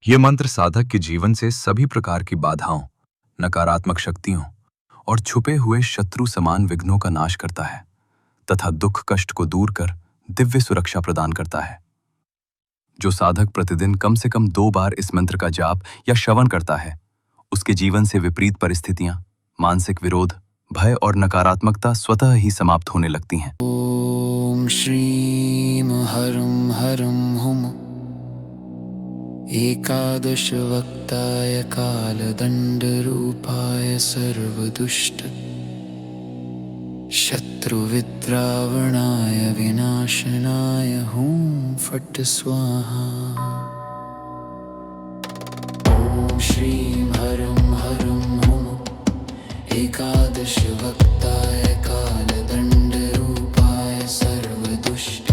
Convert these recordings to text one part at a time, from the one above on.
ये मंत्र साधक के जीवन से सभी प्रकार की बाधाओं, नकारात्मक शक्तियों और छुपे हुए शत्रु समान विघ्नों का नाश करता है तथा दुख कष्ट को दूर कर दिव्य सुरक्षा प्रदान करता है। जो साधक प्रतिदिन कम से कम 2 बार इस मंत्र का जाप या श्रवण करता है, उसके जीवन से विपरीत परिस्थितियां, मानसिक विरोध, भय और नकारात्मकता स्वतः ही समाप्त होने लगती हैं। ओम श्रीम हरं हरं हुम एकादश वक्ताय कालदंड रूपाय सर्वदुष्ट शत्रुविद्रावणाय विनाशनाय हुम फट स्वाहा। ओम श्रीं हरं हरं हुम एकादश वक्ताय कालदंड रूपाय सर्वदुष्ट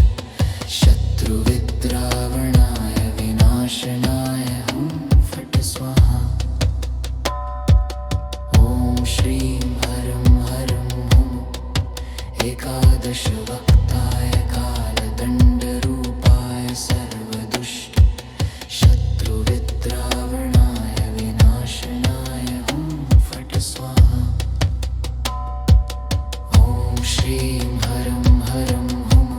शत्रुविद्रावणाय विनाशनाय हुम फट स्वाहा। ओम श्रीं हरं हरं हुम एकादश वक्ताय कालदंड रूपाय सर्वदुष्ट शत्रुविद्रावणाय विनाशनाय हुम फट स्वाहा। ओम श्रीं हरं हरं हुम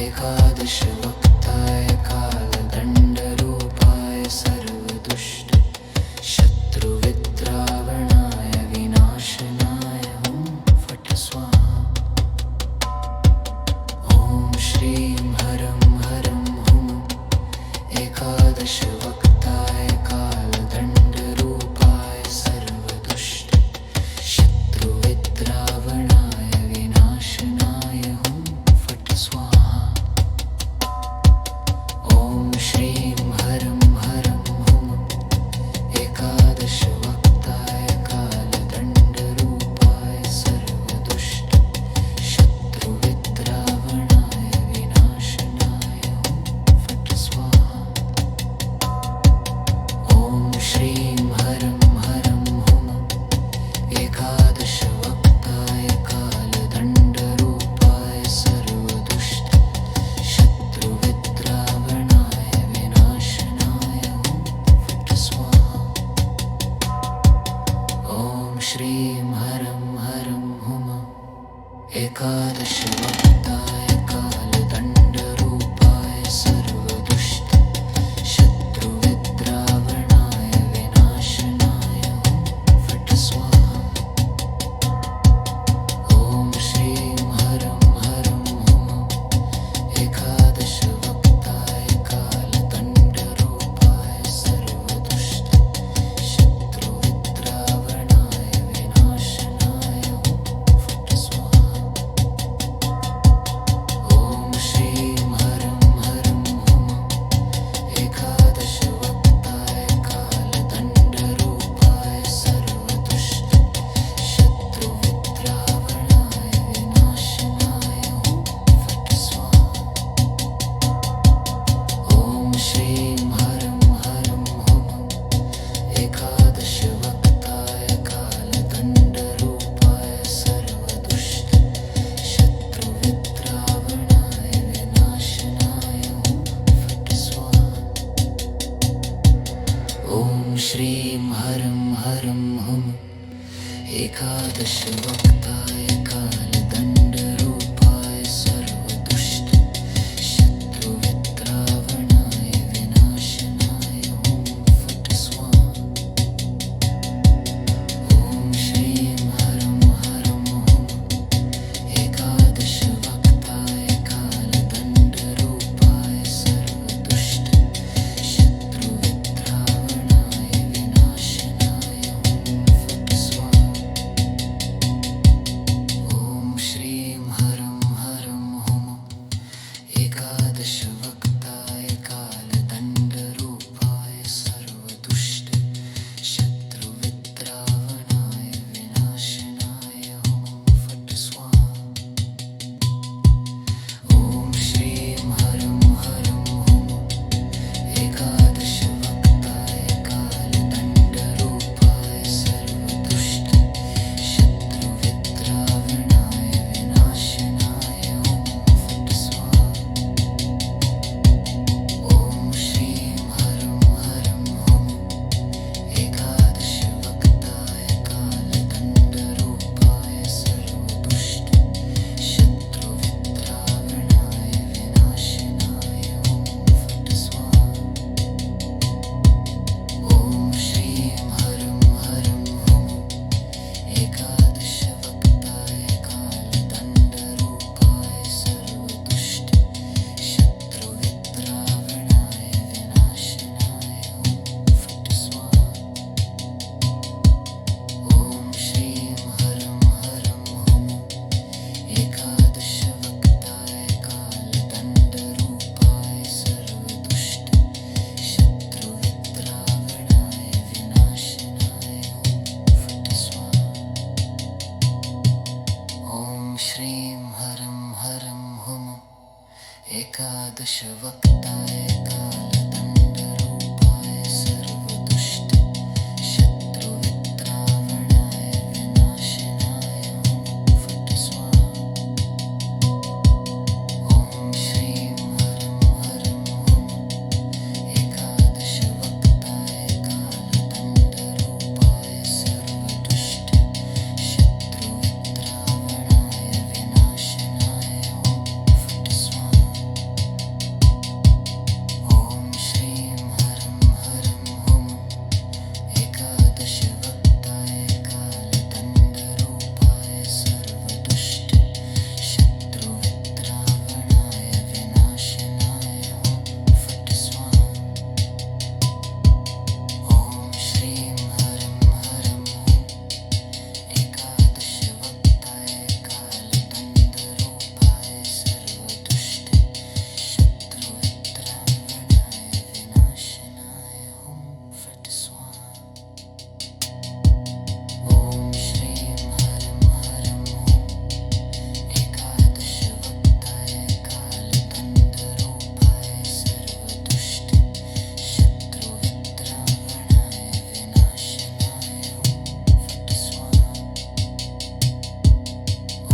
एकादश वक्ताय कालदंड रूपाय सर्वदुष्ट शत्रुविद्रावणाय विनाशनाय हुम फट स्वाहा। ओम श्रीं हरं हरं हुम एकादश वक्ताय कालदंड रूपाय सर्वदुष्ट शत्रुविद्रावणाय विनाशनाय हुम फट स्वाहा। ओम श्रीं हरं हरं हुम एकादश वक्ताय कालदंड रूपाय सर्वदुष्ट शत्रुविद्रावणाय विनाशनाय हुम फट स्वाहा। ओम श्रीं हरं हरं हुम एकादश वक्ताय कालदंड रूपाय सर्वदुष्ट शत्रुविद्रावणाय विनाशनाय हुम फट स्वाहा। ओम श्रीं हरं हरं हुम एकादश वक्ताय कालदंड रूपाय सर्वदुष्ट शत्रुविद्रावणाय विनाशनाय हुम फट स्वाहा। ओम श्रीं हरं हरं हुम एकादश वक्ताय कालदंड रूपाय सर्वदुष्ट शत्रुविद्रावणाय विनाशनाय हुम फट स्वाहा। ओम श्रीं हरं हरं हुम एकादश वक्ताय कालदंड रूपाय सर्वदुष्ट शत्रुविद्रावणाय विनाशनाय हुम फट स्वाहा। ओम श्रीं हरं हरं हुम एकादश वक्ताय कालदंड रूपाय सर्वदुष्ट शत्रुविद्रावणाय विनाशनाय हुम फट स्वाहा। ओम श्रीं हरं हरं हुम एकादश वक्ताय कालदंड रूपाय सर्वदुष्ट शत्रुविद्रावणाय विनाशनाय हुम फट स्वाहा। ओम श्रीं हरं हरं हुम एकादश वक्ताय कालदंड रूपाय सर्वदुष्ट शत्रुविद्रावणाय विनाशनाय हुम फट स्वाहा। एकादशवक्ताय कालदण्डरूपाय सर्वदुष्ट शत्रुवित्रावणाय विनाशनाय फट् स्वाहा। ॐ श्रीं हरं हरं हुं एकादशवक्ताय कालदण्डरूपाय सर्वदुष्ट शत्रुवित्रावणाय विनाशनाय फट् स्वाहा। ॐ श्रीं हरं हरं हुं एकादशवक्ताय कालदण्डरूपाय सर्वदुष्ट शत्रुवित्रावणाय विनाशनाय फट् स्वाहा। ॐ श्रीं हरं हरं हुं एकादशवक्ताय कालदण्डरूपाय सर्वदुष्ट शत्रुवित्रावणाय विनाशनाय फट् स्वाहा। ॐ श्रीं हरं हरं हुं एकादशवक्ताय कालदण्डरूपाय सर्वदुष्ट शत्रुवित्रावणाय विनाशनाय फट् स्वाहा। ॐ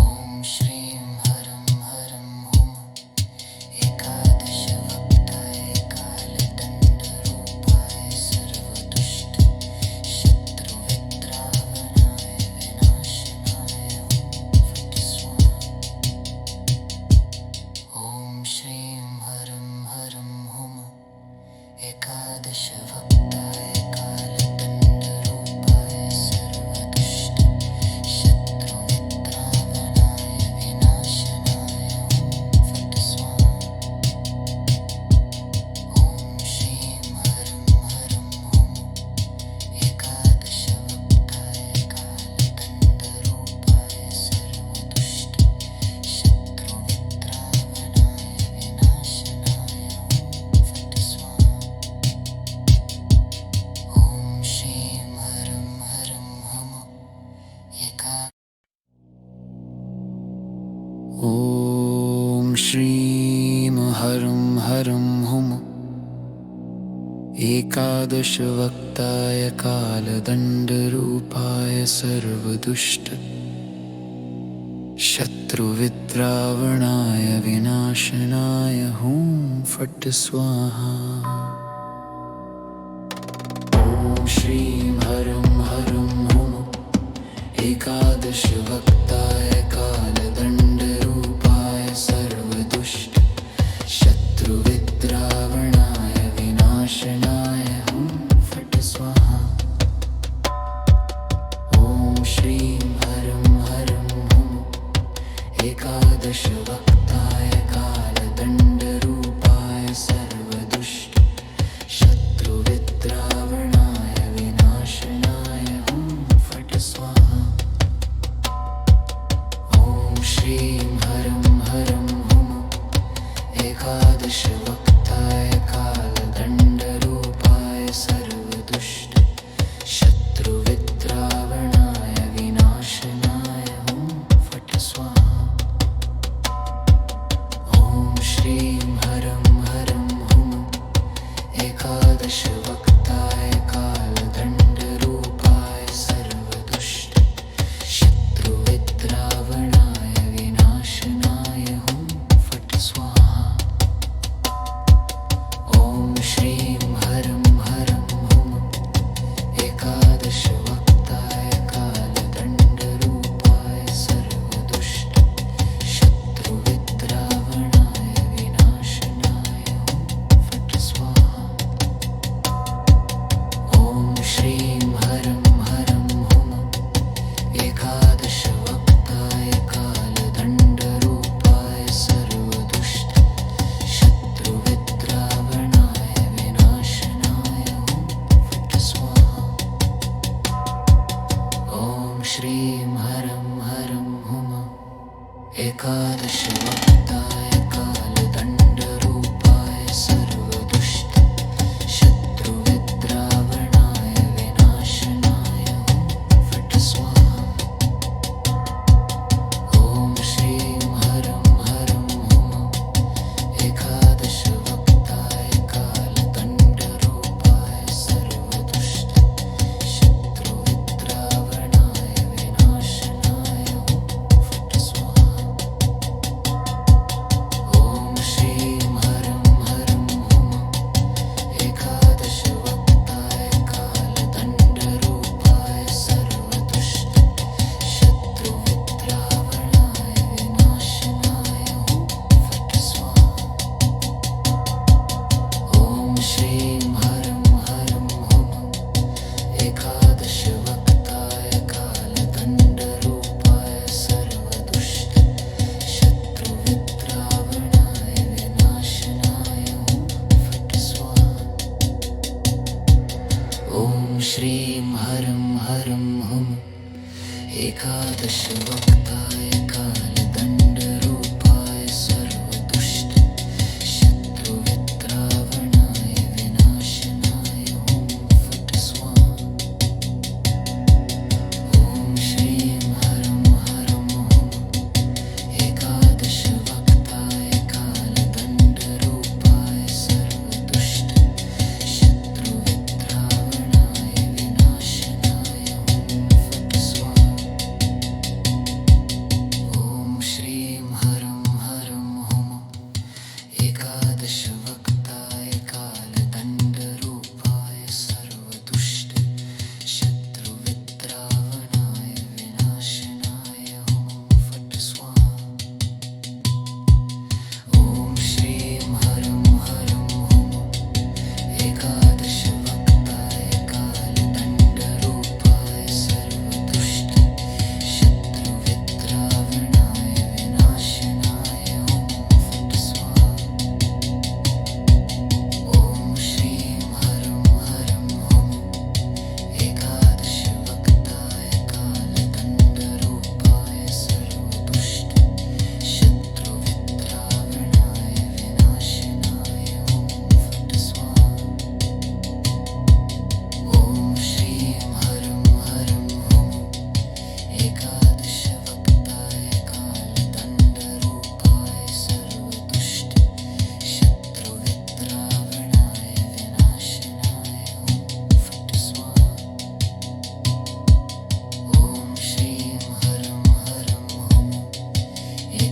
श्रीं हरं हरं हुं एकादशवक्ताय कालदण्डरूपाय सर्वदुष्ट शत्रुवित्रावणाय विनाशनाय फट् स्वाहा। ॐ श्रीं हरं हरं हुं एकादशवक्ताय कालदण्डरूपाय सर्वदुष्ट शत्रुवित्रावणाय विनाशनाय फट् स्वाहा। ॐ श्रीं हरं हरं हुं एकादशवक्ताय कालदण्डरूपाय सर्वदुष्ट शत्रुवित्रावणाय विनाशनाय फट् स्वाहा। ॐ श्रीं हरं हरं हुं ॐ श्रीं हरं हरं हुं एकादशवक्ताय कालदण्डरूपाय सर्वदुष्ट शत्रुवित्रावणाय विनाशनाय फट् स्वाहा। ॐ श्रीं हरं हरं हुं एकादशवक्ताय कालदण्डरूपाय सर्वदुष्ट शत्रुवित्रावणाय विनाशनाय फट् स्वाहा। ॐ श्रीं हरं हरं हुं एकादशवक्ताय कालदण्डरूपाय सर्वदुष्ट शत्रुवित्रावणाय विनाशनाय फट् स्वाहा। ॐ श्रीं हरं हरं हुम् एकादशवक्ताय कालदण्डरूपाय सर्वदुष्ट शत्रुवित्रावणाय विनाशनाय हुं फट् स्वाहा। ॐ श्रीं हरं हरं हुम् एकादशवक्ताय कालदण्डरूपाय सर्वदुष्ट शत्रुवित्रावणाय विनाशनाय हुं फट् स्वाहा। ॐ श्रीं हरं हरं हुम् एकादशवक्ताय कालदण्डरूपाय सर्वदुष्ट शत्रुवित्रावणाय विनाशनाय हुं फट् स्वाहा। ॐ श्रीं हरं हरं हुम् एकादशवक्ताय कालदण्डरूपाय सर्वदुष्ट शत्रुवित्रावणाय विनाशनाय हुं फट् स्वाहा। ॐ श्रीं हरं हरं हुम् एकादशवक्ताय कालदण्डरूपाय सर्वदुष्ट शत्रुवित्रावणाय विनाशनाय हुं फट् स्वाहा। ॐ श्रीं हरं हरं हुम् एकादशवक्ताय कालदण्डरूपाय सर्वदुष्ट शत्रुवित्रावणाय विनाशनाय हुं फट् स्वाहा। ॐ श्रीं हरं हरं हुम्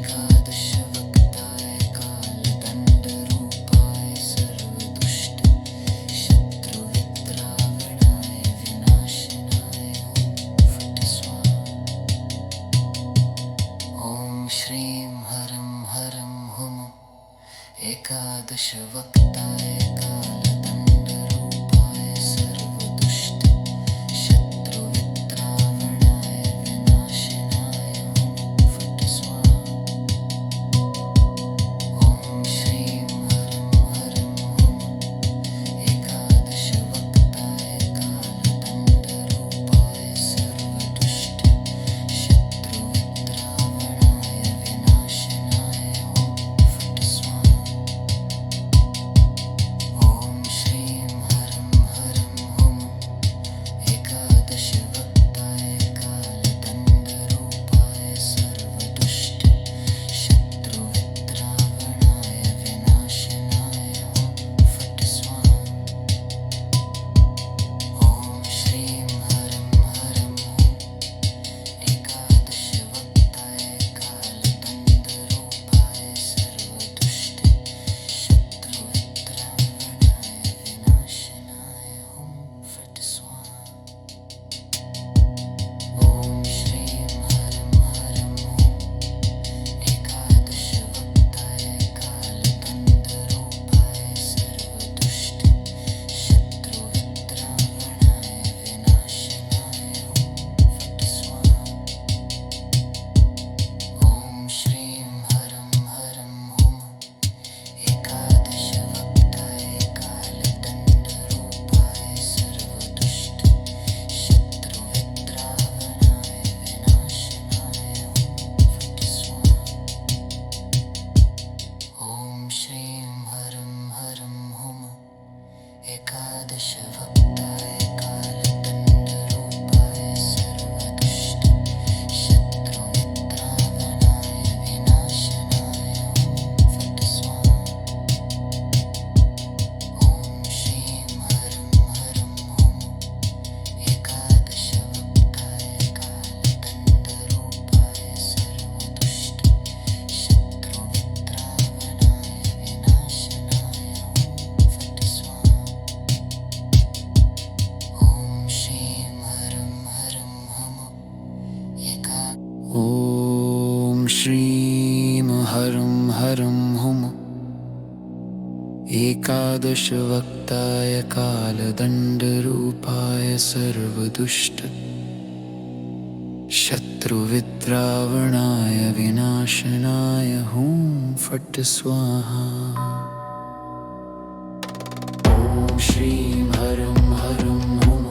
एकादशवक्ताय कालदण्डरूपाय सर्वदुष्ट शत्रुवित्रावणाय विनाशनाय हुं फट् स्वाहा। ॐ श्रीं हरं हरं हुम् एकादशवक्ताय कालदण्डरूपाय सर्वदुष्ट शत्रुवित्रावणाय विनाशनाय हुं फट् स्वाहा। ॐ श्रीं हरं हरं हुम् एकादशवक्ताय कालदण्डरूपाय सर्वदुष्ट शत्रुवित्रावणाय विनाशनाय हुं फट् स्वाहा। ॐ श्रीं हरं हरं हुम् एकादशवक्ताय कालदण्डरूपाय सर्वदुष्ट शत्रुवित्रावणाय विनाशनाय हुं फट् स्वाहा। ॐ श्रीं हरं हरं हुम् एकादशवक्ताय कालदण्डरूपाय सर्वदुष्ट शत्रुवित्रावणाय विनाशनाय हुं फट् स्वाहा। ॐ श्रीं हरं हरं हुम् एकादशवक्ताय कालदण्डरूपाय सर्वदुष्ट शत्रुवित्रावणाय विनाशनाय हुं फट् स्वाहा। ॐ श्रीं हरं हरं हुम् एकादशवक्ताय कालदण्डरूपाय सर्वदुष्ट शत्रुवित्रावणाय विनाशनाय हुं फट् स्वाहा। ॐ श्रीं हरं हरं हुम् एकादशवक्ताय कालदण्डरूपाय सर्वदुष्ट शत्रुवित्रावणाय विनाशनाय हुं फट् स्वाहा। ॐ श्रीं हरं हरं हुम् एकादशवक्ताय कालदण्डरूपाय सर्वदुष्ट शत्रुवित्रावणाय विनाशनाय हुं फट् स्वाहा। ॐ श्रीं हरं हरं हुम् ॐ श्रीं हरं हरं हुम् एकादशवक्ताय कालदण्डरूपाय सर्वदुष्ट शत्रुवित्रावणाय विनाशनाय हुं फट् स्वाहा। ॐ श्रीं हरं हरं हुम्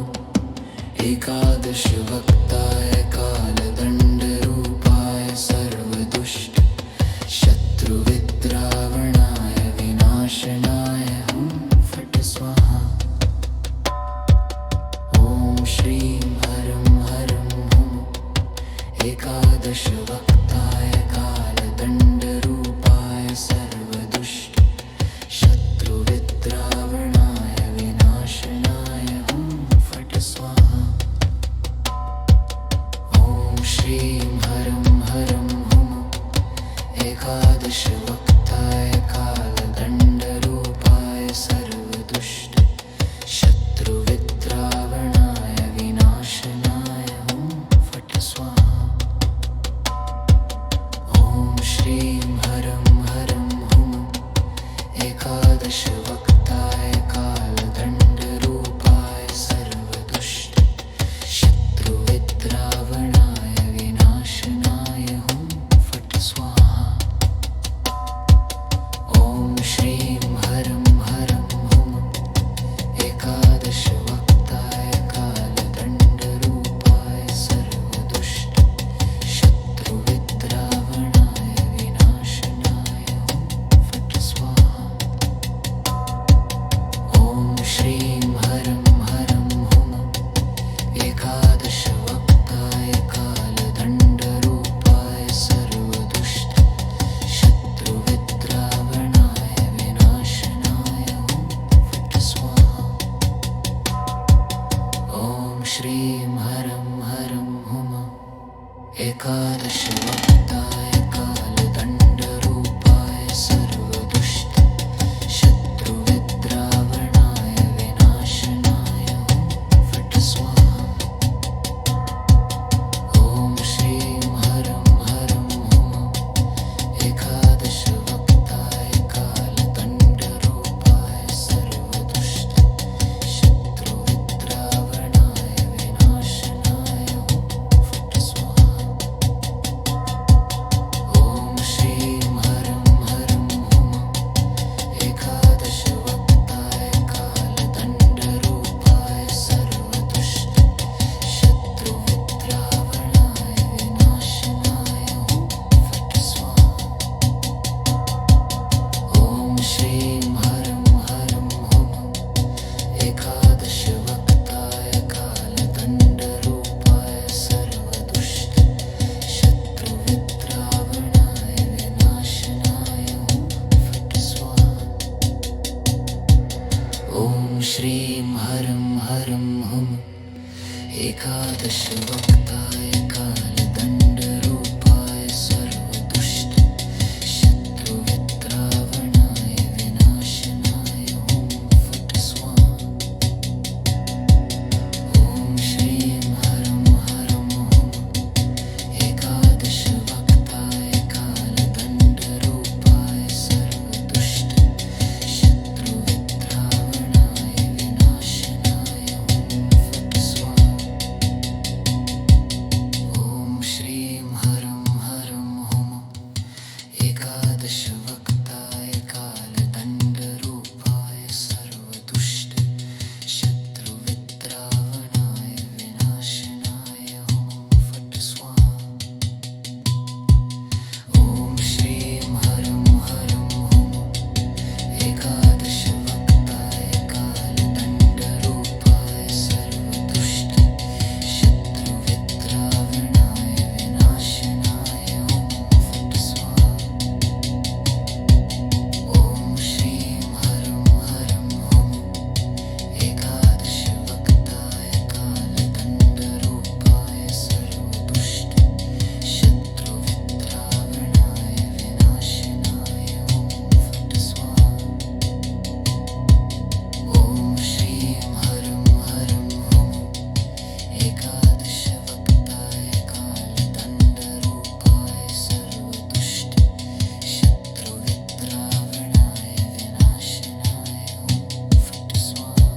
हरं हुं एकादशवक्ताय कालदण्डरूपाय सर्वदुष्ट शत्रुविद्रावणाय विनाशनाय हुं फट् स्वाहा। ॐ श्रीं हरं हरं हुं एकादशवक्ताय कालदण्डरूपाय सर्वदुष्ट शत्रुविद्रावणाय विनाशनाय हुं फट् स्वाहा। ॐ श्रीं हरं हरं हुं एकादशवक्ताय कालदण्डरूपाय सर्वदुष्ट शत्रुविद्रावणाय विनाशनाय हुं फट् स्वाहा। ॐ श्रीं हरं हरं हुं एकादशवक्ताय कालदण्डरूपाय सर्वदुष्ट शत्रुविद्रावणाय विनाशनाय हुं फट् स्वाहा। ॐ श्रीं हरं हरं हुं एकादशवक्ताय कालदण्डरूपाय सर्वदुष्ट शत्रुविद्रावणाय विनाशनाय हुं फट् स्वाहा। ॐ श्रीं हरं हरं हुं एकादशवक्ताय कालदण्डरूपाय सर्वदुष्ट शत्रुविद्रावणाय विनाशनाय हुं फट् स्वाहा।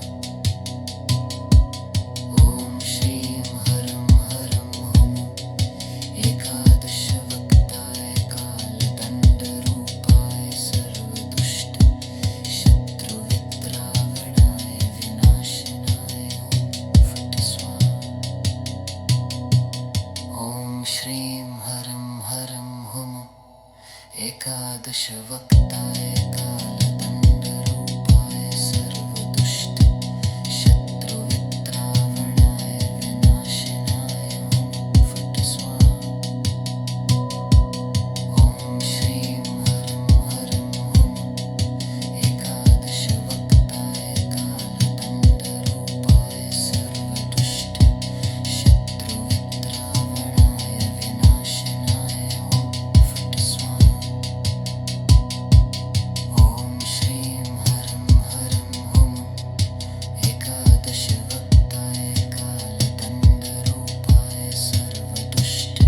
ॐ श्रीं हरं हरं हुं एकादशवक्ताय कालदण्डरूपाय सर्वदुष्ट शत्रुविद्रावणाय विनाशनाय हुं फट् स्वाहा। ॐ श्रीं हरं हरं हुं एकादशवक्ताय कालदण्डरूपाय सर्वदुष्ट शत्रुविद्रावणाय विनाशनाय हुं फट् स्वाहा। ॐ श्रीं हरं हरं हुं एकादशवक्ताय कालदण्डरूपाय सर्वदुष्ट शत्रुविद्रावणाय विनाशनाय हुं फट् स्वाहा। ॐ श्रीं हरं हरं हुं एकादशवक्ताय कालदण्डरूपाय सर्वदुष्ट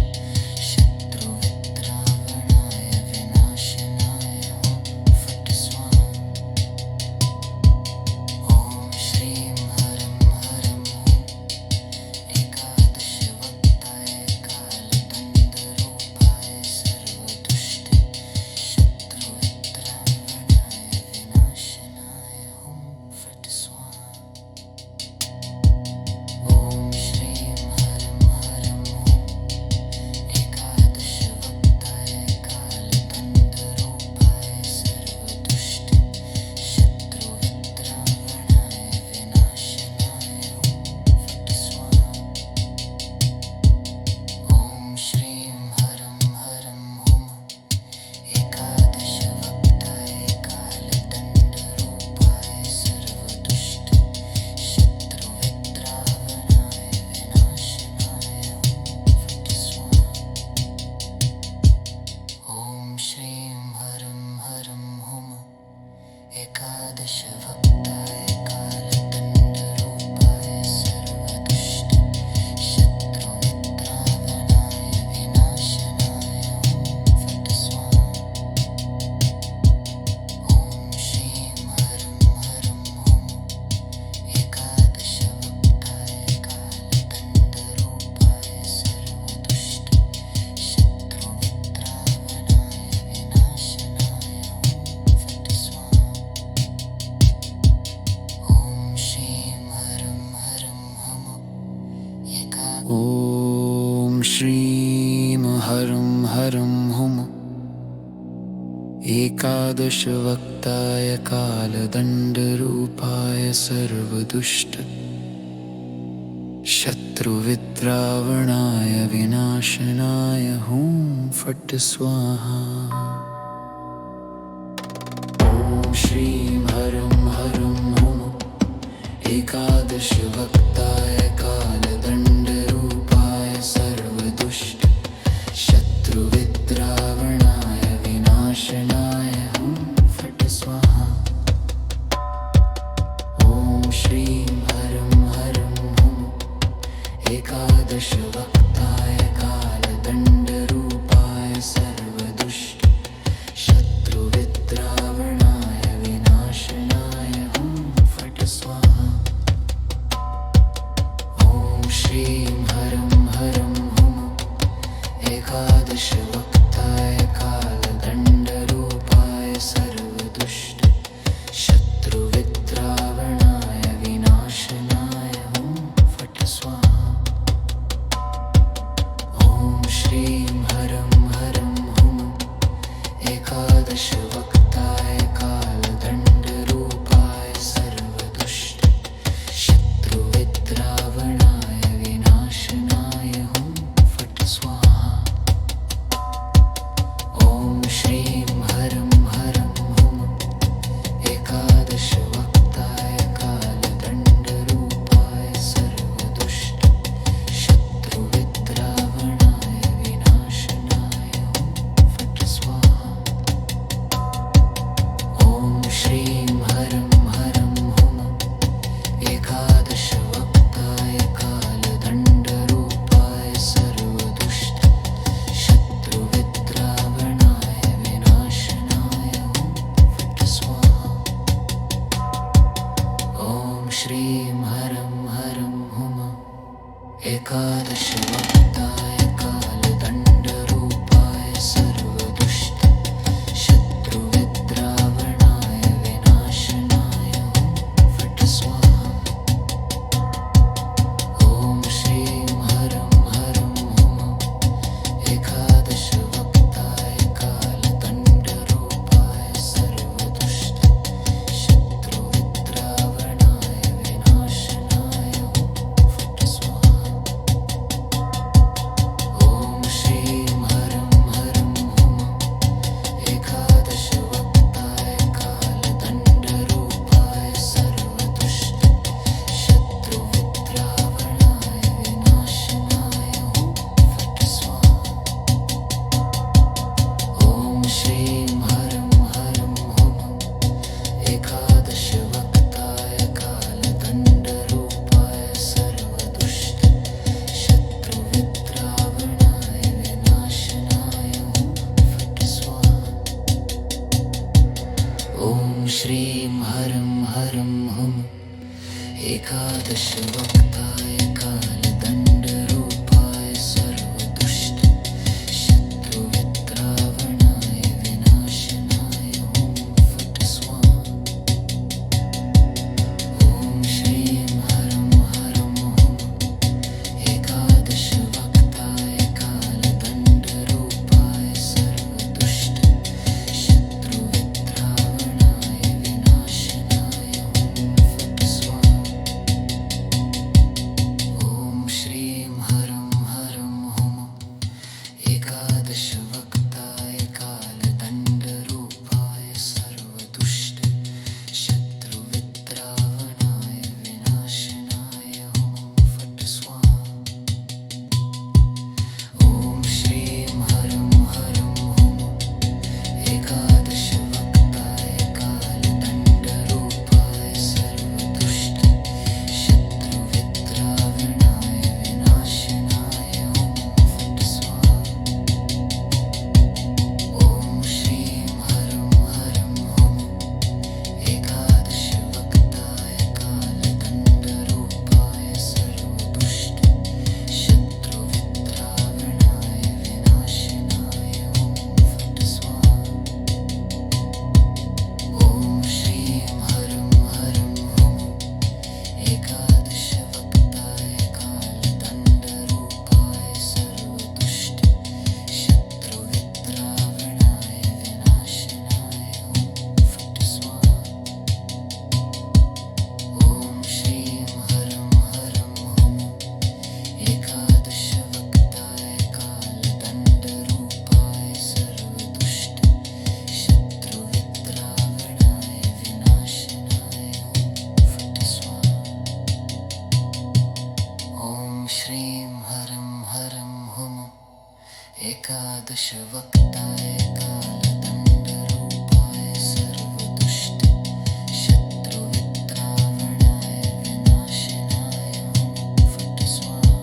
शत्रुविद्रावणाय विनाशनाय हुं फट् स्वाहा। ॐ श्रीं हरं हरं हुं एकादशवक्ताय कालदण्डरूपाय सर्वदुष्ट शत्रुविद्रावणाय विनाशनाय हुं फट् स्वाहा। ॐ श्रीं हरं हरं हुं एकादशवक्ताय कालदण्डरूपाय सर्वदुष्ट शत्रुविद्रावणाय विनाशनाय हुं फट् स्वाहा। ॐ श्रीं हरं हरं हुं एकादशवक्ताय कालदण्डरूपाय सर्वदुष्ट शत्रुविद्रावणाय विनाशनाय हुं फट् स्वाहा। ॐ श्रीं हरं हरं हुं एकादशवक्ताय कालदण्डरूपाय सर्वदुष्ट शत्रुविद्रावणाय विनाशनाय हुं फट् स्वाहा। ॐ श्रीं हरं हरं हुं एकादशवक्ताय कालदण्डरूपाय सर्वदुष्ट शत्रुविद्रावणाय विनाशनाय हुं फट् स्वाहा। ॐ श्रीं हरं हरं हुं ॐ श्रीं हरं हरं हुं एकादशवक्ताय कालदण्डरूपाय सर्वदुष्ट शत्रुविद्रावणाय विनाशनाय हुं फट् स्वाहा। ॐ श्रीं हरं हरं हुं एकादशवक्ताय एकादशवक्ताय कालदण्डरूपाय सर्वदुष्ट शत्रुविद्रावणाय विनाशनाय हुं फट् स्वाहा। ॐ श्रीं हरं हरं हुं एकादशवक्ताय कालदण्डरूपाय सर्वदुष्ट शत्रुविद्रावणाय विनाशनाय हुं फट् स्वाहा। ॐ श्रीं हरं हरं हुं एकादशवक्ताय कालदण्डरूपाय सर्वदुष्ट शत्रुविद्रावणाय विनाशनाय हुं फट् स्वाहा। ॐ श्रीं हरं हरं हुं एकादशवक्ताय कालदण्डरूपाय सर्वदुष्ट शत्रुविद्रावणाय विनाशनाय हुं फट् स्वाहा। ॐ श्रीं हरं हरं हुं एकादशवक्ताय कालदण्डरूपाय सर्वदुष्ट शत्रुविद्रावणाय विनाशनाय हुं फट् स्वाहा। ॐ श्रीं हरं हरं हुं एकादशवक्ताय कालदण्डरूपाय सर्वदुष्ट शत्रुविद्रावणाय विनाशनाय हुं फट् स्वाहा। ॐ श्रीं हरं हरं हुं एकादशवक्ताय कालदण्डरूपाय सर्वदुष्ट शत्रुविद्रावणाय विनाशनाय हुं फट् स्वाहा। ॐ श्रीं हरं हरं हुं एकादशवक्ताय कालदण्डरूपाय सर्वदुष्ट शत्रुविद्रावणाय विनाशनाय हुं फट् स्वाहा। ॐ श्रीं हरं हरं हुं एकादशवक्ताय कालदण्डरूपाय सर्वदुष्ट शत्रुविद्रावणाय विनाशनाय हुं फट् स्वाहा। ॐ श्रीं हरं हरं हुं एकादशवक्ताय कालदण्डरूपाय सर्वदुष्ट शत्रुविद्रावणाय विनाशनाय हुं फट् स्वाहा। ॐ श्रीं हरं हरं हुं एकादशवक्ताय कालदण्डरूपाय सर्वदुष्ट शत्रुविद्रावणाय विनाशनाय हुं फट् स्वाहा। ॐ श्रीं हरं हरं हुं एकादशवक्ताय कालदण्डरूपाय सर्वदुष्ट शत्रुविद्रावणाय विनाशनाय हुं फट् स्वाहा। ॐ श्रीं हरं हरं हुं एकादशवक्ताय कालदण्डरूपाय सर्वदुष्ट शत्रुविद्रावणाय विनाशनाय हुं फट् स्वाहा। ॐ श्रीं हरं हरं हुं एकादशवक्ताय कालदण्डरूपाय सर्वदुष्ट शत्रुविद्रावणाय विनाशनाय हुं फट् स्वाहा। ॐ श्रीं हरं हरं हुं एकादशवक्ताय कालदण्डरूपाय सर्वदुष्ट शत्रुविद्रावणाय विनाशनाय हुं फट् स्वाहा। ॐ श्रीं हरं हरं हुं एकादशवक्ताय कालदण्डरूपाय सर्वदुष्ट शत्रुविद्रावणाय विनाशनाय हुं फट् स्वाहा। ॐ श्रीं हरं हरं हुं एकादशवक्ताय कालदण्डरूपाय सर्वदुष्ट शत्रुविद्रावणाय विनाशनाय हुं फट् स्वाहा।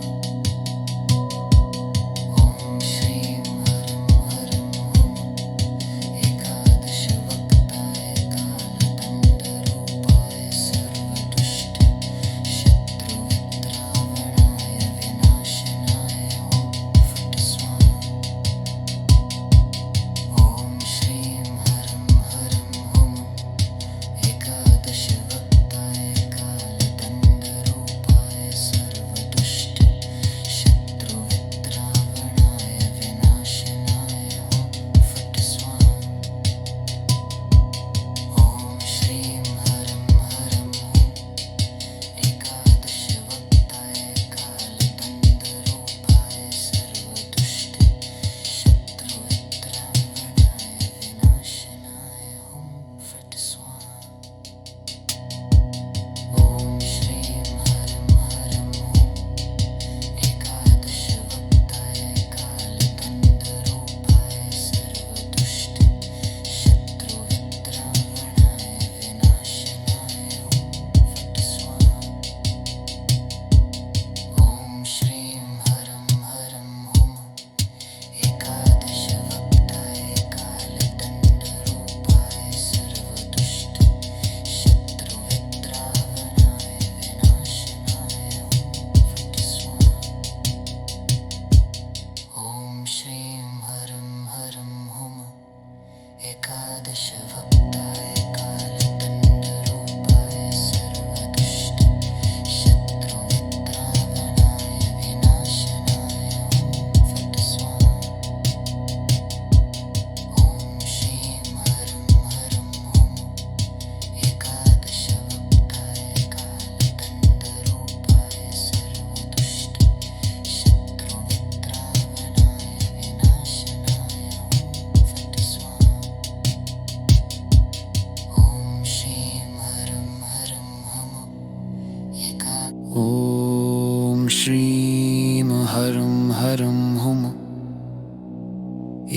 श्रीं हरं हरं हुम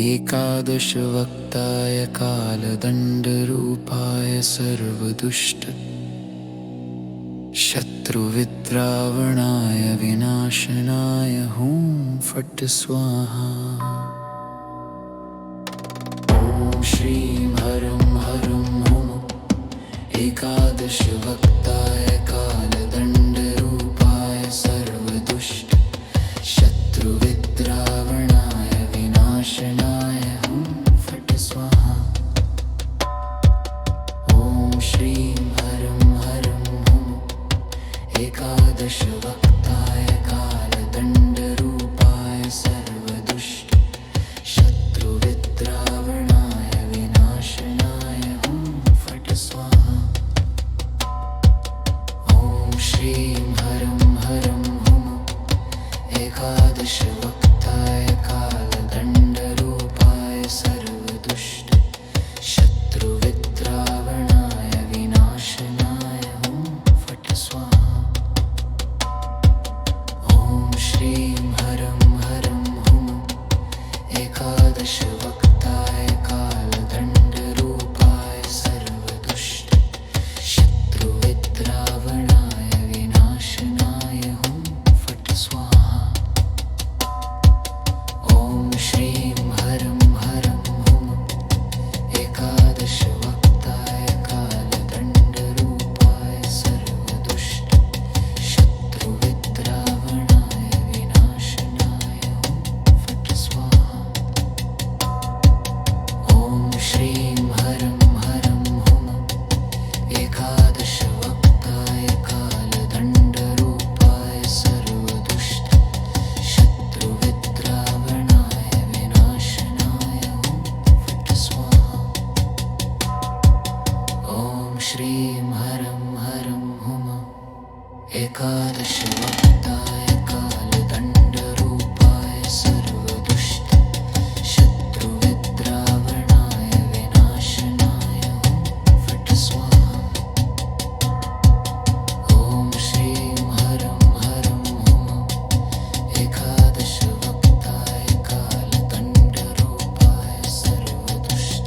एकादशवक्ताय कालदण्डरूपाय सर्वदुष्ट शत्रुविद्रावणाय विनाशनाय हुं फट् स्वाहा। ॐ श्रीं हरं हरं हुम एकादशवक्ताय कालदण्डरूपाय सर्वदुष्ट शत्रुविद्रावणाय विनाशनाय हुं फट् स्वाहा। ॐ श्रीं हरं हरं हुम एकादशवक्ताय कालदण्डरूपाय सर्वदुष्ट शत्रुविद्रावणाय विनाशनाय हुं फट् स्वाहा। ॐ श्रीं हरं हरं हुम एकादशवक्ताय कालदण्डरूपाय सर्वदुष्ट शत्रुविद्रावणाय विनाशनाय हुं फट् स्वाहा। ॐ श्रीं हरं हरं हुम एकादशवक्ताय कालदण्डरूपाय सर्वदुष्ट शत्रुविद्रावणाय विनाशनाय हुं फट् स्वाहा। ॐ श्रीं हरं हरं हुम एकादशवक्ताय कालदण्डरूपाय सर्वदुष्ट शत्रुविद्रावणाय विनाशनाय हुं फट् स्वाहा। ॐ श्रीं हरं हरं हुम एकादशवक्ताय कालदण्डरूपाय सर्वदुष्ट शत्रुविद्रावणाय विनाशनाय हुं फट् स्वाहा। ॐ श्रीं हरं हरं हुम एकादशवक्ताय कालदण्डरूपाय सर्वदुष्ट शत्रुविद्रावणाय विनाशनाय हुं फट् स्वाहा। ॐ श्रीं हरं हरं हुम एकादशवक्ताय कालदण्डरूपाय सर्वदुष्ट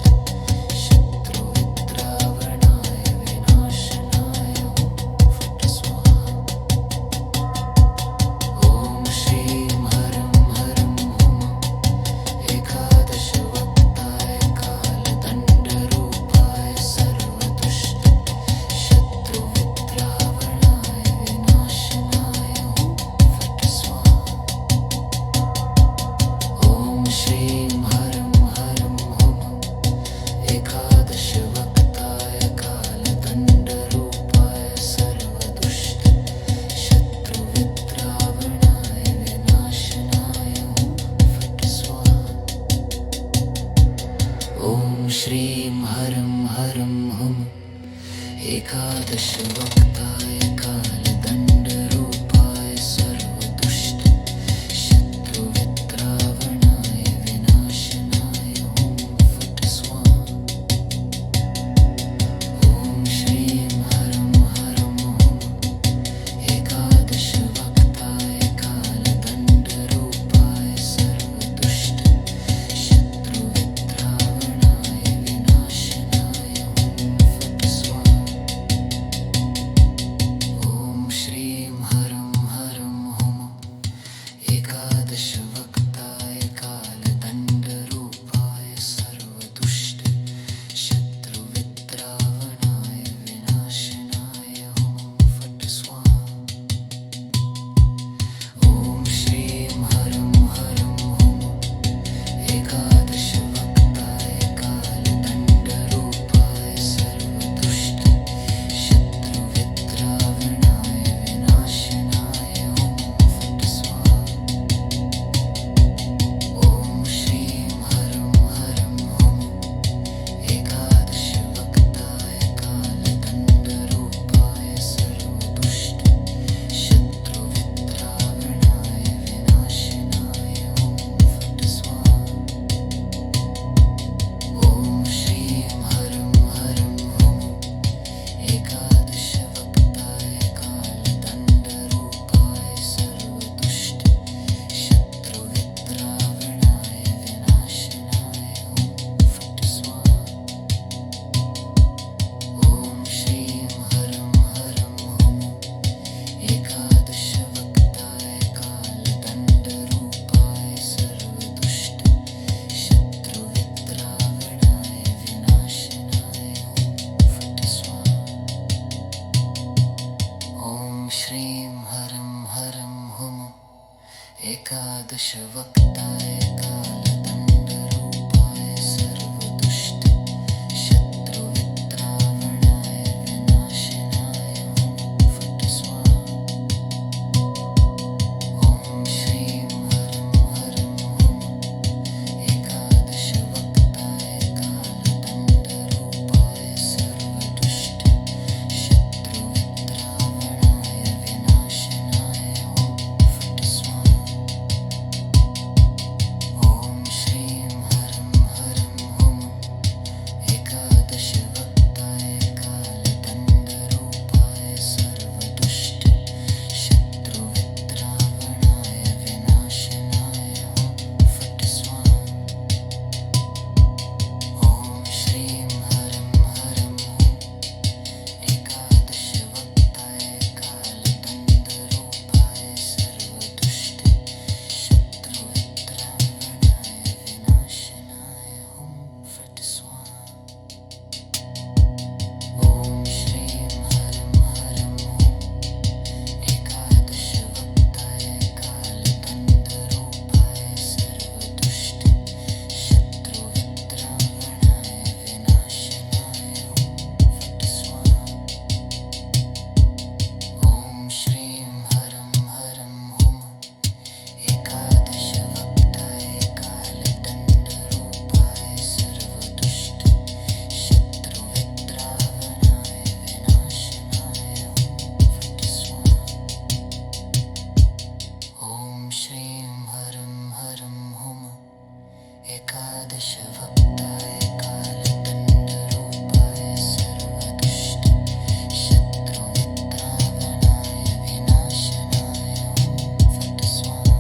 शत्रुविद्रावणाय विनाशनाय हुं फट् स्वाहा। एकादशवक्ताय कालदण्डरूपाय सर्वदुष्ट शत्रुविद्रावणाय विनाशनाय फट् स्वाहा। ॐ श्रीं हरं हरं हं एकादशवक्ताय कालदण्डरूपाय सर्वदुष्ट शत्रुविद्रावणाय विनाशनाय फट् स्वाहा। ॐ श्रीं हरं हरं हं एकादशवक्ताय कालदण्डरूपाय सर्वदुष्ट शत्रुविद्रावणाय विनाशनाय फट् स्वाहा। ॐ श्रीं हरं हरं हं एकादशवक्ताय कालदण्डरूपाय सर्वदुष्ट शत्रुविद्रावणाय विनाशनाय फट् स्वाहा। ॐ श्रीं हरं हरं हं एकादशवक्ताय कालदण्डरूपाय सर्वदुष्ट शत्रुविद्रावणाय विनाशनाय फट् स्वाहा। ॐ श्रीं हरं हरं हं एकादशवक्ताय कालदण्डरूपाय सर्वदुष्ट शत्रुविद्रावणाय विनाशनाय फट् स्वाहा। ॐ श्रीं हरं हरं हं एकादशवक्ताय कालदण्डरूपाय सर्वदुष्ट शत्रुविद्रावणाय विनाशनाय फट् स्वाहा।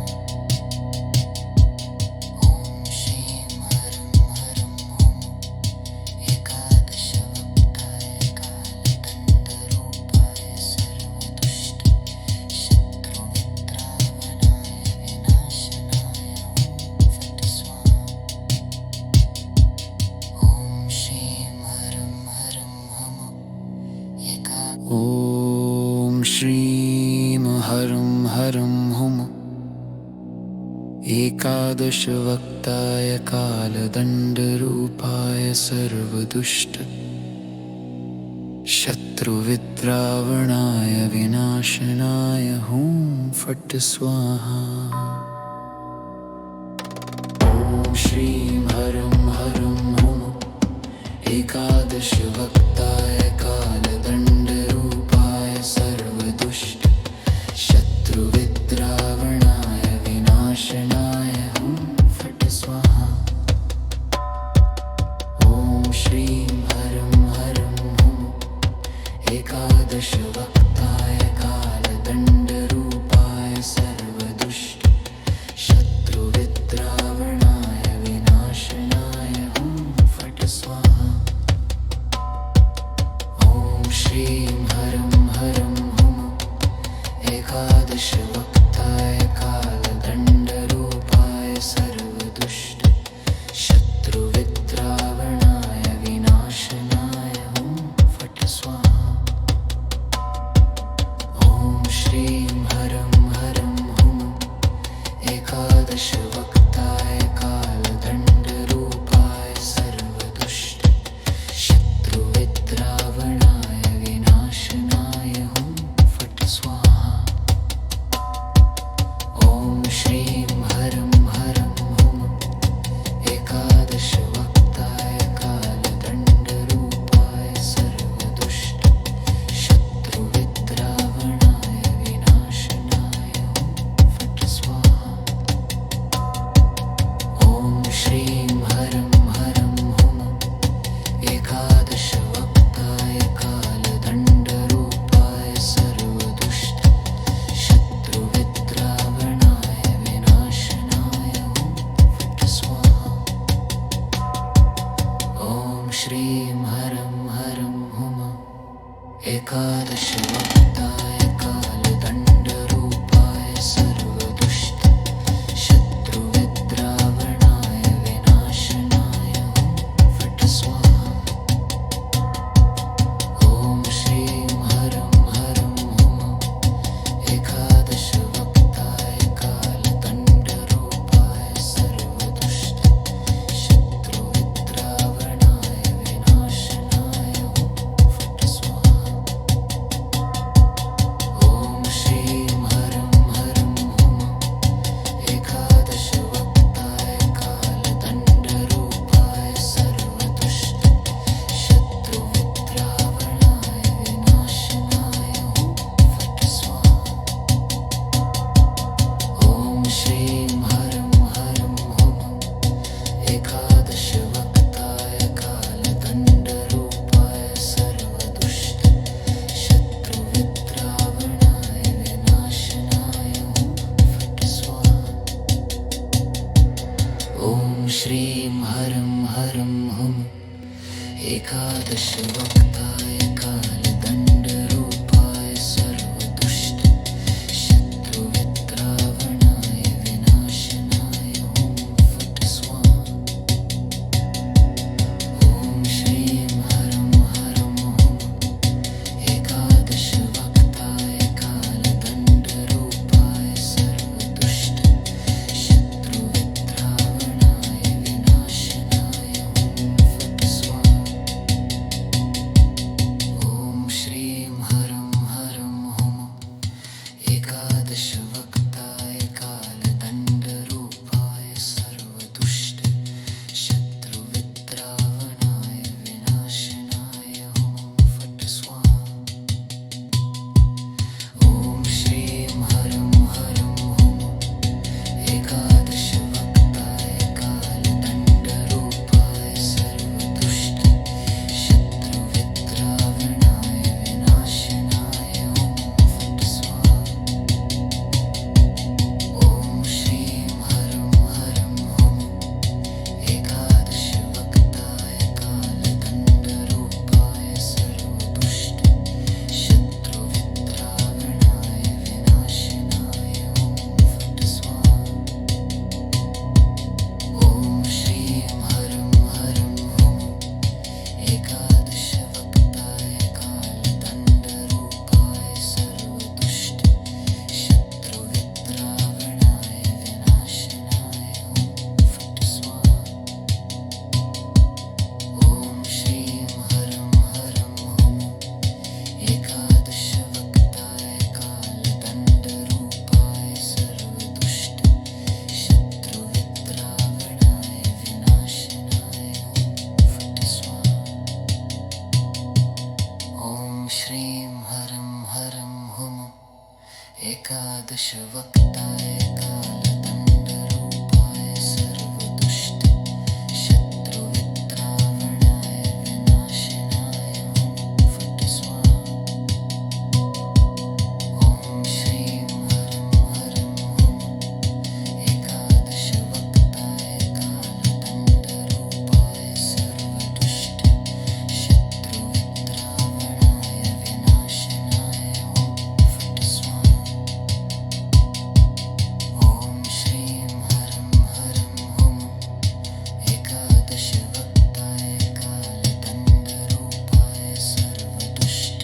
ॐ श्रीं हरं हरं हं एकादशवक्ताय कालदण्डरूपाय सर्वदुष्ट शत्रुविद्रावणाय विनाशनाय फट् स्वाहा। ॐ श्रीं हरं हरं हं ॐ श्रीं हरं हरं हं एकादशवक्ताय कालदण्डरूपाय सर्वदुष्ट शत्रुविद्रावणाय विनाशनाय फट् स्वाहा। ॐ श्रीं हरं हरं हं एकादशवक्ताय कालदण्डरूपाय सर्वदुष्ट शत्रुविद्रावणाय विनाशनाय फट् स्वाहा। ॐ श्रीं हरं हरं हं एकादशवक्ताय कालदण्डरूपाय सर्वदुष्ट शत्रुविद्रावणाय विनाशनाय फट् स्वाहा। ॐ श्रीं हरं हरं हं एकादशवक्ताय कालदण्डरूपाय सर्वदुष्ट शत्रुविद्रावणाय विनाशनाय फट् स्वाहा। ॐ श्रीं हरं हरं हं एकादशवक्ताय कालदण्डरूपाय सर्वदुष्ट शत्रुविद्रावणाय विनाशनाय फट् स्वाहा। श्रीं हरं हरं हुं एकादशवक्ताय कालदण्डरूपाय सर्वदुष्ट शत्रुविद्रावणाय विनाशनाय हुं फट् स्वाहा। ॐ श्रीं हरं हरं हुं एकादशवक्ताय कालदण्डरूपाय सर्वदुष्ट शत्रुविद्रावणाय विनाशनाय हुं फट् स्वाहा। ॐ श्रीं हरं हरं हुं एकादशवक्ताय कालदण्डरूपाय सर्वदुष्ट शत्रुविद्रावणाय विनाशनाय हुं फट् स्वाहा। ॐ श्रीं हरं हरं हुं एकादशवक्ताय कालदण्डरूपाय सर्वदुष्ट शत्रुविद्रावणाय विनाशनाय हुं फट् स्वाहा। ॐ श्रीं हरं हरं हुं एकादशवक्ताय कालदण्डरूपाय सर्वदुष्ट शत्रुविद्रावणाय विनाशनाय हुं फट् स्वाहा। ॐ श्रीं हरं हरं हुं एकादशवक्ताय कालदण्डरूपाय सर्वदुष्ट शत्रुविद्रावणाय विनाशनाय हुं फट् स्वाहा। ॐ श्रीं हरं हरं हुं एकादशवक्ताय कालदण्डरूपाय सर्वदुष्ट शत्रुविद्रावणाय विनाशनाय हुं फट् स्वाहा। ॐ श्रीं हरं हरं हुं एकादशवक्ताय कालदण्डरूपाय सर्वदुष्ट शत्रुविद्रावणाय विनाशनाय हुं फट् स्वाहा। ॐ श्रीं हरं हरं हुं एकादशवक्ताय कालदण्डरूपाय सर्वदुष्ट शत्रुविद्रावणाय विनाशनाय हुं फट् स्वाहा। ॐ श्रीं हरं हरं हुं एकादशवक्ताय कालदण्डरूपाय सर्वदुष्ट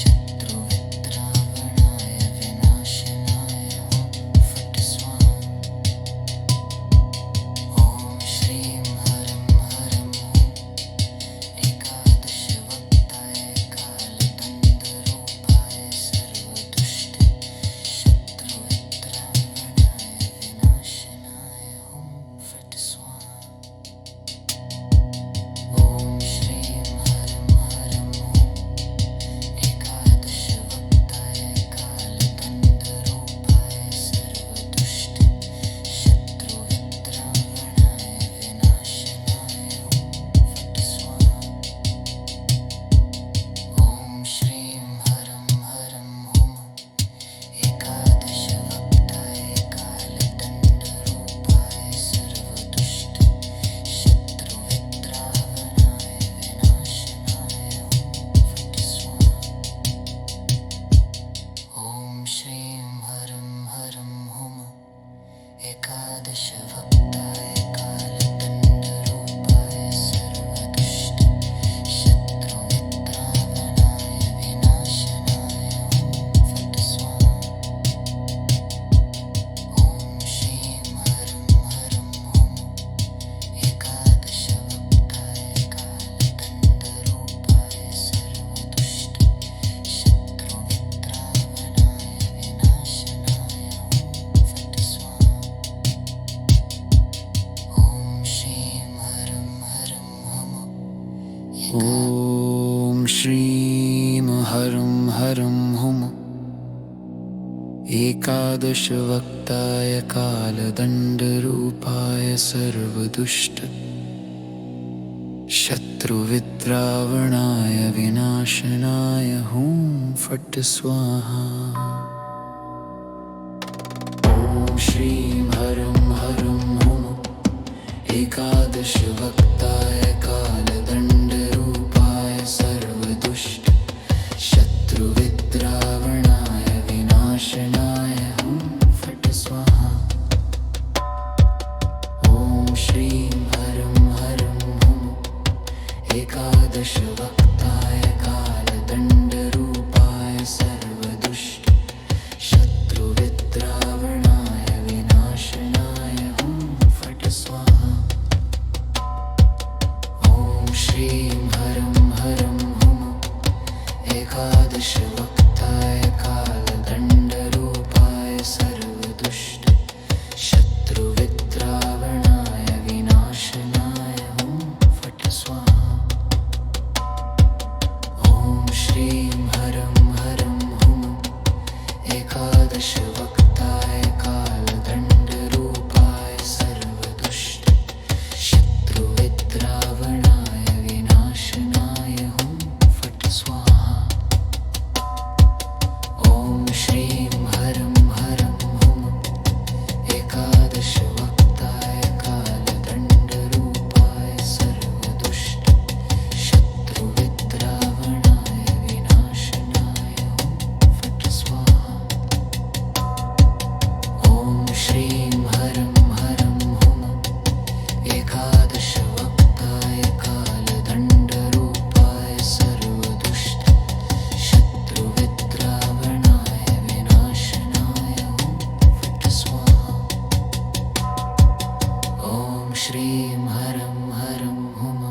शत्रुविद्रावणाय विनाशनाय हुं फट् स्वाहा। ॐ श्रीं हरं हरं हुं एकादशवक्ताय कालदण्डरूपाय सर्वदुष्ट शत्रुविद्रावणाय विनाशनाय हुं फट् स्वाहा। ॐ श्रीं हरं हरं हुं एकादशवक्ताय कालदण्डरूपाय सर्वदुष्ट शत्रुविद्रावणाय विनाशनाय हुं फट् स्वाहा। ॐ श्रीं हरं हरं हुं एकादशवक्ताय कालदण्डरूपाय सर्वदुष्ट शत्रुविद्रावणाय विनाशनाय हुं फट् स्वाहा। ॐ श्रीं हरं हरं हुं एकादशवक्ताय कालदण्डरूपाय सर्वदुष्ट शत्रुविद्रावणाय विनाशनाय हुं फट् स्वाहा। ॐ श्रीं हरं हरं हुं एकादशवक्ताय कालदण्डरूपाय सर्वदुष्ट शत्रुविद्रावणाय विनाशनाय हुं फट् स्वाहा। ॐ श्रीं हरं हरं हुं ॐ श्रीं हरं हरं हुं एकादशवक्ताय कालदण्डरूपाय सर्वदुष्ट शत्रुविद्रावणाय विनाशनाय हुं फट् स्वाहा। ॐ श्रीं हरं हरं हुं एकादश वक्ताय कालदण्डरूपाय सर्वदुष्ट शत्रुविद्रावणाय विनाशनाय हुं फट् स्वाहा। ॐ श्रीं हरं हरं हुं एकादश वक्ताय कालदण्डरूपाय सर्वदुष्ट शत्रुविद्रावणाय विनाशनाय हुं फट् स्वाहा। ॐ श्रीं हरं हरं हुं एकादश वक्ताय कालदण्डरूपाय सर्वदुष्ट शत्रुविद्रावणाय विनाशनाय हुं फट् स्वाहा। ॐ श्रीं हरं हरं हुं एकादश वक्ताय कालदण्डरूपाय सर्वदुष्ट शत्रुविद्रावणाय विनाशनाय हुं फट् स्वाहा। ॐ श्रीं हरं हरं हुं एकादश वक्ताय कालदण्डरूपाय सर्वदुष्ट शत्रुविद्रावणाय विनाशनाय हुं फट् स्वाहा। ॐ श्रीं हरं हरं हुं एकादश वक्ताय कालदण्डरूपाय सर्वदुष्ट शत्रुविद्रावणाय विनाशनाय हुं फट् स्वाहा। ॐ श्रीं हरं हरं हुं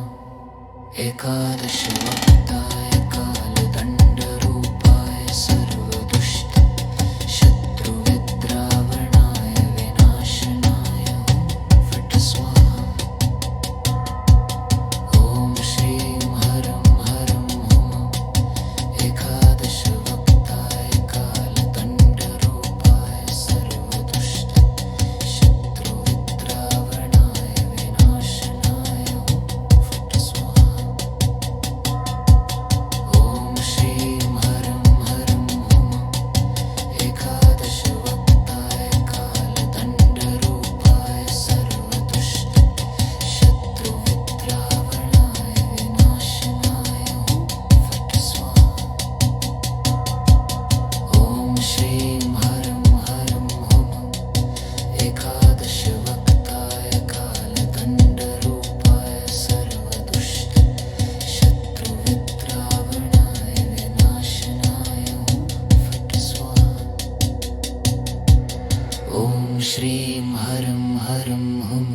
एकादश वक्ताय कालदण्डरूपाय सर्वदुष्ट शत्रुविद्रावणाय विनाशनाय हुं फट् स्वाहा। ॐ श्रीं हरं हरं हुं एकादश वक्ताय कालदण्डरूपाय सर्वदुष्ट शत्रुविद्रावणाय विनाशनाय हुं फट् स्वाहा। ॐ श्रीं हरं हरं हुं एकादश वक्ताय कालदण्डरूपाय सर्वदुष्ट शत्रुविद्रावणाय विनाशनाय हुं फट् स्वाहा। ॐ श्रीं हरं हरं हुं एकादश वक्ताय कालदण्डरूपाय सर्वदुष्ट शत्रुविद्रावणाय विनाशनाय हुं फट् स्वाहा। ॐ श्रीं हरं हरं हुं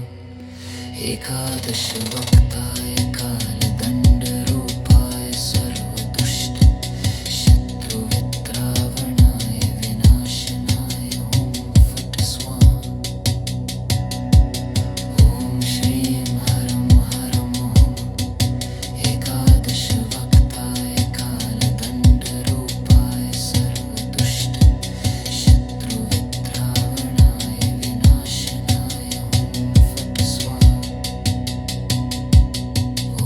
एकादश वक्ताय कालदण्डरूपाय सर्वदुष्ट शत्रुविद्रावणाय विनाशनाय हुं फट् स्वाहा। ॐ श्रीं हरं हरं हुं एकादश वक्ताय कालदण्डरूपाय सर्वदुष्ट शत्रुविद्रावणाय विनाशनाय हुं फट् स्वाहा। ॐ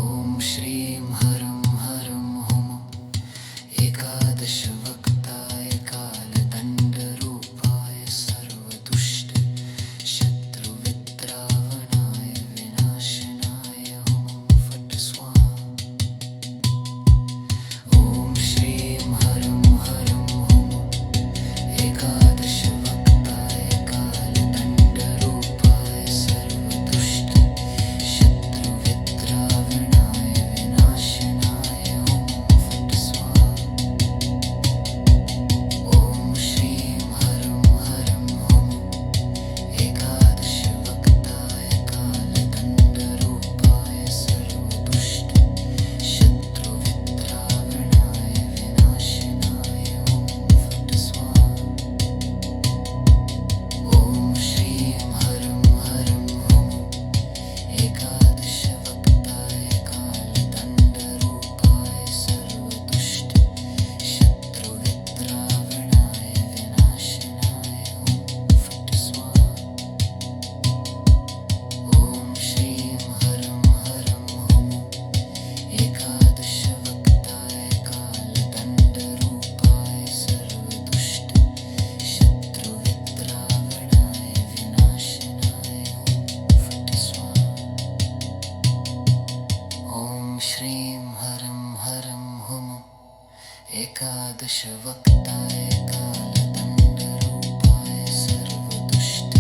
एकादशवक्ताय कालदण्डरूपाय सर्वदुष्ट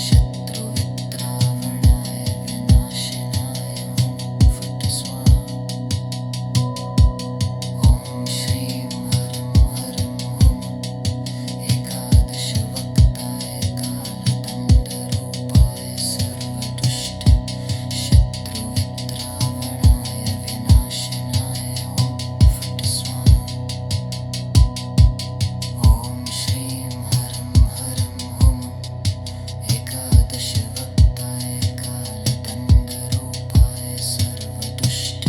शत्रुविद्रावणाय विनाशनाय फट् स्वाहा। ॐ श्रीं हरं हरं हुम एकादशवक्ताय कालदण्डरूपाय सर्वदुष्ट शत्रुविद्रावणाय विनाशनाय फट् स्वाहा। ॐ श्रीं हरं हरं हुम एकादशवक्ताय कालदण्डरूपाय सर्वदुष्ट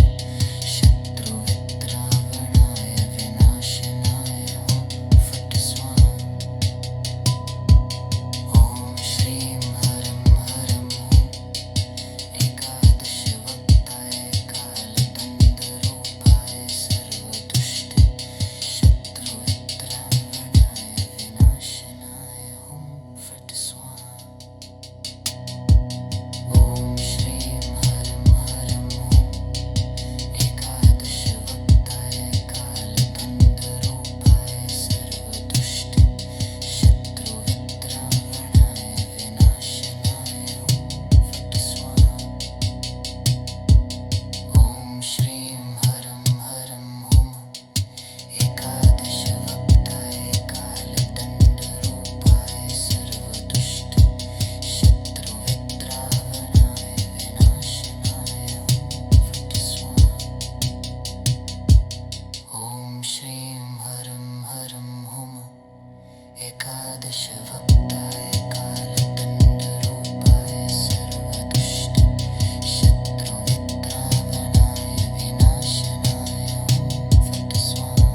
शत्रुविद्रावणाय विनाशनाय फट् स्वाहा। ॐ श्रीं हरं हरं हुम एकादशवक्ताय कालदण्डरूपाय सर्वदुष्ट शत्रुविद्रावणाय विनाशनाय फट् स्वाहा। ॐ श्रीं हरं हरं हुम एकादशवक्ताय कालदण्डरूपाय सर्वदुष्ट शत्रुविद्रावणाय विनाशनाय फट् स्वाहा। ॐ श्रीं हरं हरं हुम एकादशवक्ताय कालदण्डरूपाय सर्वदुष्ट शत्रुविद्रावणाय विनाशनाय फट् स्वाहा।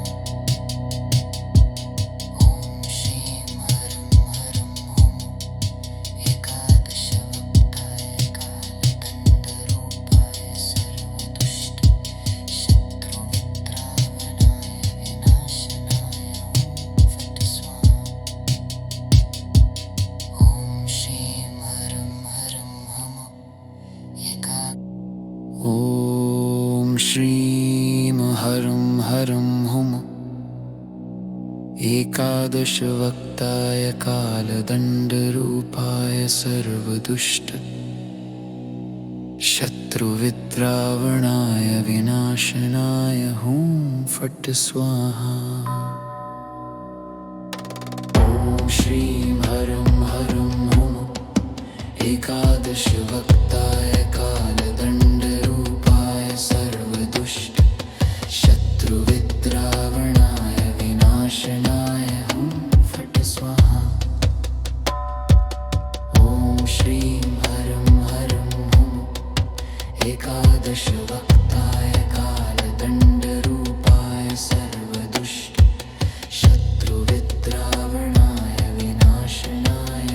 ॐ श्रीं हरं हरं हुम एकादशवक्ताय कालदण्डरूपाय सर्वदुष्ट शत्रुविद्रावणाय विनाशनाय फट् स्वाहा। ॐ श्रीं हरं हरं हुम एकादशवक्ताय कालदण्डरूपाय सर्वदुष्ट शत्रुविद्रावणाय विनाशनाय फट् स्वाहा। ॐ श्रीं हरं हरं हुम ॐ श्रीं हरं हरं हुम एकादशवक्ताय कालदण्डरूपाय सर्वदुष्ट शत्रुविद्रावणाय विनाशनाय फट् स्वाहा। ॐ श्रीं हरं हरं हुम एकादशवक्ताय कालदण्डरूपाय सर्वदुष्ट शत्रुविद्रावणाय विनाशनाय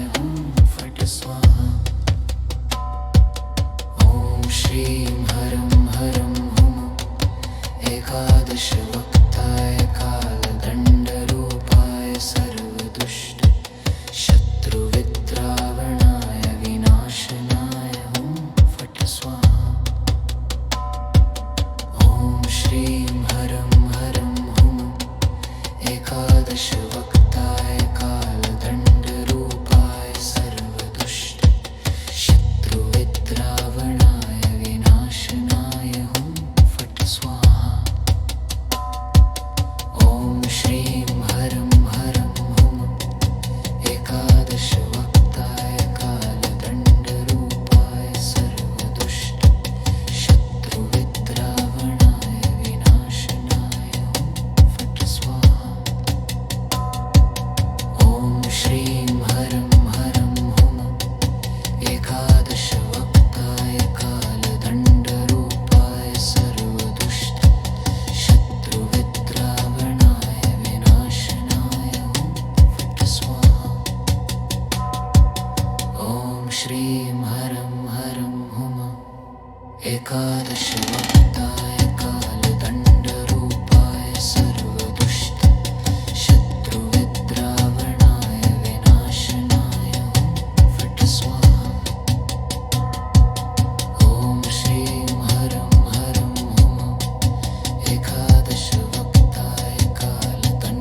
फट् स्वाहा। ॐ श्रीं हरं हरं हुम एकादशवक्ताय कालदण्डरूपाय सर्वदुष्ट शत्रुविद्रावणाय विनाशनाय फट् स्वाहा। ॐ श्रीं हरं हरं हुम एकादशवक्ताय कालदण्डरूपाय सर्वदुष्ट शत्रुविद्रावणाय विनाशनाय फट् स्वाहा। ॐ श्रीं हरं हरं हुम एकादशवक्ताय कालदण्डरूपाय सर्वदुष्ट शत्रुविद्रावणाय विनाशनाय फट् स्वाहा। ॐ श्रीं हरं हरं हुम एकादशवक्ताय कालदण्डरूपाय सर्वदुष्ट शत्रुविद्रावणाय विनाशनाय फट् स्वाहा। ॐ श्रीं हरं हरं हुम एकादशवक्ताय कालदण्डरूपाय सर्वदुष्ट शत्रुविद्रावणाय विनाशनाय फट् स्वाहा। ॐ श्रीं हरं हरं हुम एकादशवक्ताय कालदण्डरूपाय सर्वदुष्ट शत्रुविद्रावणाय विनाशनाय फट् स्वाहा। ॐ श्रीं हरं हरं हुम एकादशवक्ताय कालदण्डरूपाय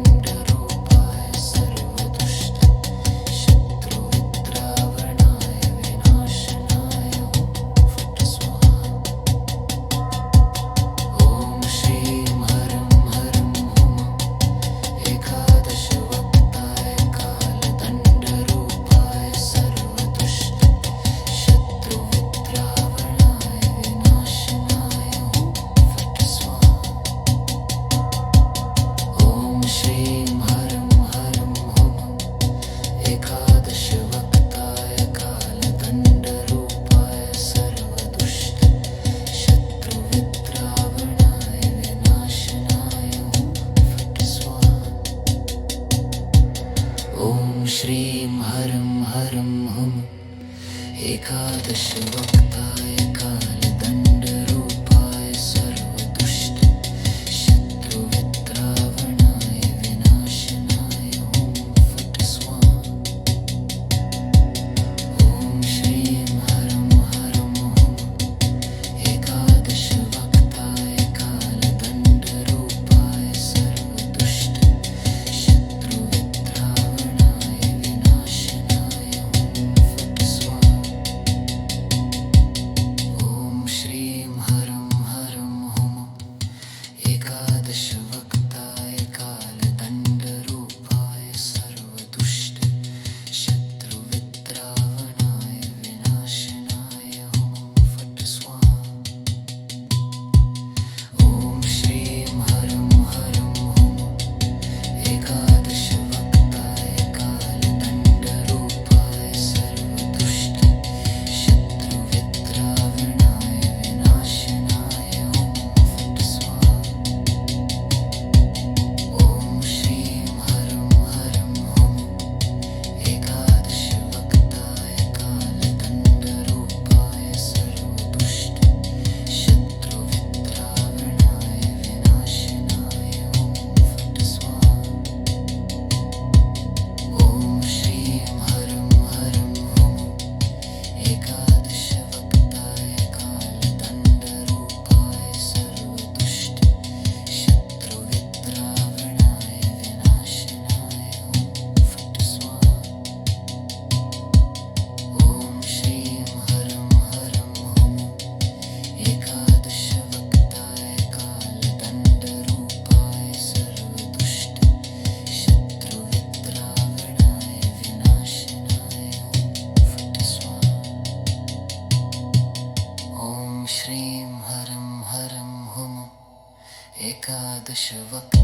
हरं हरं हुं एकादशवक्ताय कालदण्डरूपाय सर्वदुष्ट शत्रुवित्रावणाय विनाशनाय हुं फट् स्वाहा। ॐ श्रीं हरं हरं हुं एकादशवक्ताय कालदण्डरूपाय सर्वदुष्ट शत्रुवित्रावणाय विनाशनाय हुं फट् स्वाहा। ॐ श्रीं हरं हरं हुं एकादशवक्ताय कालदण्डरूपाय सर्वदुष्ट शत्रुवित्रावणाय विनाशनाय हुं फट् स्वाहा। ॐ श्रीं हरं हरं हुं एकादशवक्ताय कालदण्डरूपाय सर्वदुष्ट शत्रुवित्रावणाय विनाशनाय हुं फट् स्वाहा। ॐ श्रीं हरं हरं हुं एकादशवक्ताय कालदण्डरूपाय सर्वदुष्ट शत्रुवित्रावणाय विनाशनाय हुं फट् स्वाहा। ॐ श्रीं हरं हरं हुं एकादशवक्ताय कालदण्डरूपाय सर्वदुष्ट शत्रुवित्रावणाय विनाशनाय हुं फट् स्वाहा। ॐ श्रीं हरं हरं हुं एकादशवक्ताय कालदण्डरूपाय सर्वदुष्ट शत्रुवित्रावणाय विनाशनाय हुं फट् स्वाहा। ॐ श्रीं हरं हरं हुं एकादशवक्ताय